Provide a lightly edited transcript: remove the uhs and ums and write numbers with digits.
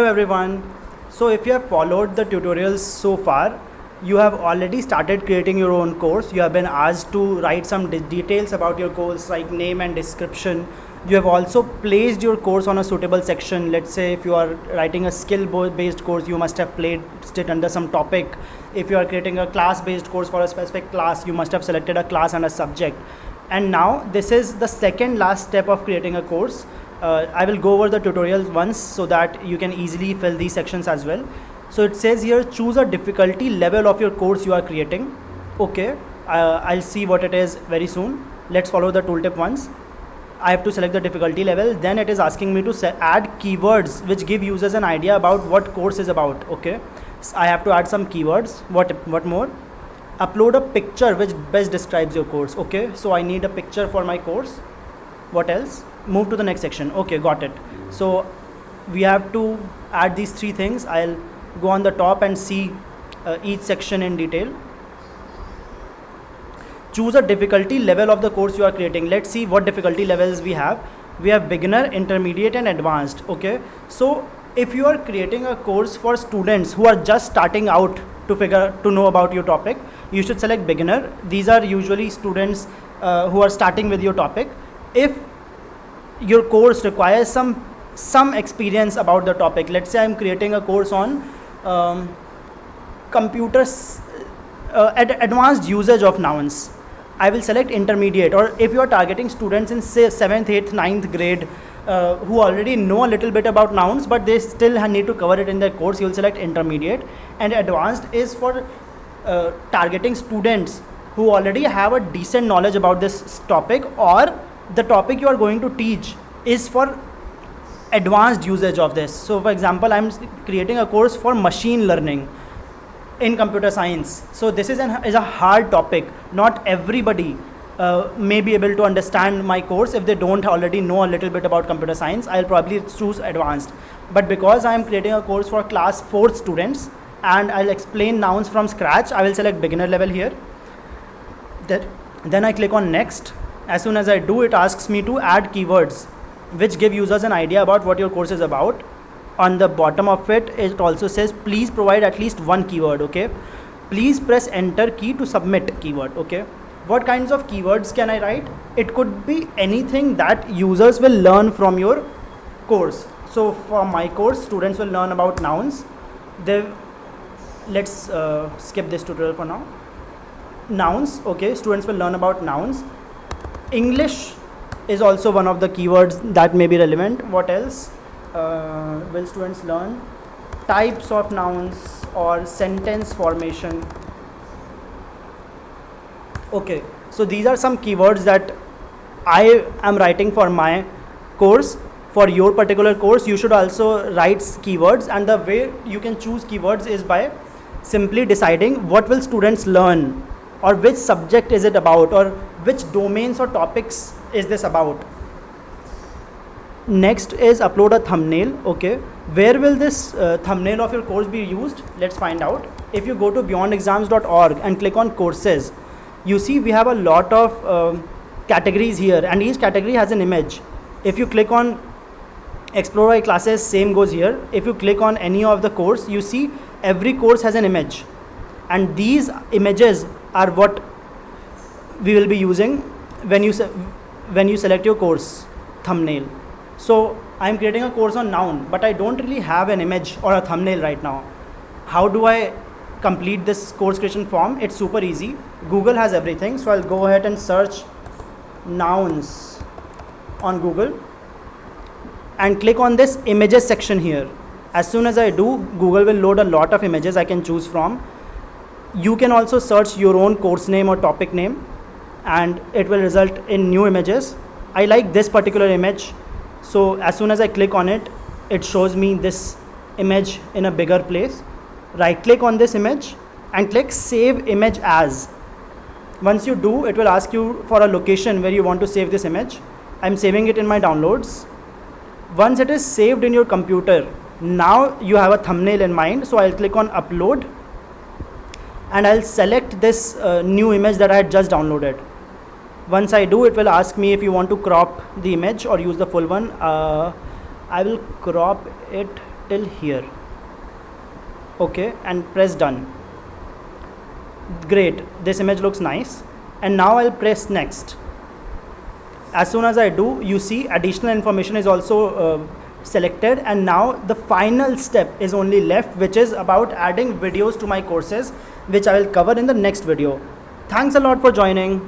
Hello everyone. So if you have followed the tutorials so far, you have already started creating your own course. You have been asked to write some details about your course like name and description. You have also placed your course on a suitable section. Let's say if you are writing a skill based course, you must have placed it under some topic. If you are creating a class based course for a specific class, you must have selected a class and a subject. And now this is the second last step of creating a course. I will go over the tutorial once so that you can easily fill these sections as well. So it says here, choose a difficulty level of your course you are creating. Okay, I'll see what it is very soon. Let's follow the tooltip once. I have to select the difficulty level. Then it is asking me to add keywords which give users an idea about what course is about. Okay, so I have to add some keywords. What more? Upload a picture which best describes your course. Okay, so I need a picture for my course. What else? Move to the next section. Okay, got it. So we have to add these three things. I'll go on the top and see each section in detail. Choose a difficulty level of the course you are creating. Let's see what difficulty levels we have. We have beginner, intermediate and advanced. Okay, so if you are creating a course for students who are just starting out to know about your topic, you should select beginner. These are usually students who are starting with your topic. If your course requires some experience about the topic, let's say I'm creating a course on computers, advanced usage of nouns, I will select intermediate. Or if you are targeting students in say 7th, 8th, 9th grade who already know a little bit about nouns but they still need to cover it in their course, you will select intermediate. And advanced is for targeting students who already have a decent knowledge about this topic, or the topic you are going to teach is for advanced usage of this. So for example, I'm creating a course for machine learning in computer science. So this is a hard topic. Not everybody may be able to understand my course if they don't already know a little bit about computer science. I'll probably choose advanced. But because I'm creating a course for class 4 students and I'll explain nouns from scratch, I will select beginner level here. Then I click on next. As soon as I do, it asks me to add keywords which give users an idea about what your course is about. On the bottom of it, it also says please provide at least one keyword. Okay, please press enter key to submit keyword. Okay, what kinds of keywords can I write? It could be anything that users will learn from your course. So for my course, students will learn about nouns. Let's skip this tutorial for now. Nouns. Okay, students will learn about nouns. English is also one of the keywords that may be relevant. What else will students learn? Types of nouns or sentence formation. Okay, so these are some keywords that I am writing for my course. For your particular course, you should also write keywords, and the way you can choose keywords is by simply deciding what will students learn, or which subject is it about, or which domains or topics is this about. Next is upload a thumbnail. Okay, where will this thumbnail of your course be used? Let's find out. If you go to beyondexams.org and click on courses, you see we have a lot of categories here, and each category has an image. If you click on explore by classes, same goes here. If you click on any of the course, you see every course has an image, and these images are what we will be using when you select your course thumbnail. So I'm creating a course on noun, but I don't really have an image or a thumbnail right now. How do I complete this course creation form? It's super easy. Google has everything. So I'll go ahead and search nouns on Google and click on this images section here. As soon as I do, Google will load a lot of images I can choose from. You can also search your own course name or topic name, and it will result in new images. I like this particular image, so as soon as I click on it, it shows me this image in a bigger place. Right click on this image and click save image as. Once you do, it will ask you for a location where you want to save this image. I'm saving it in my downloads. Once it is saved in your computer, now you have a thumbnail in mind. So I'll click on upload and I'll select this new image that I had just downloaded. Once I do, it will ask me if you want to crop the image or use the full one. I will crop it till here. Okay, and press done. Great, this image looks nice. And now I'll press next. As soon as I do, you see additional information is also selected, and now the final step is only left, which is about adding videos to my courses, which I will cover in the next video. Thanks a lot for joining.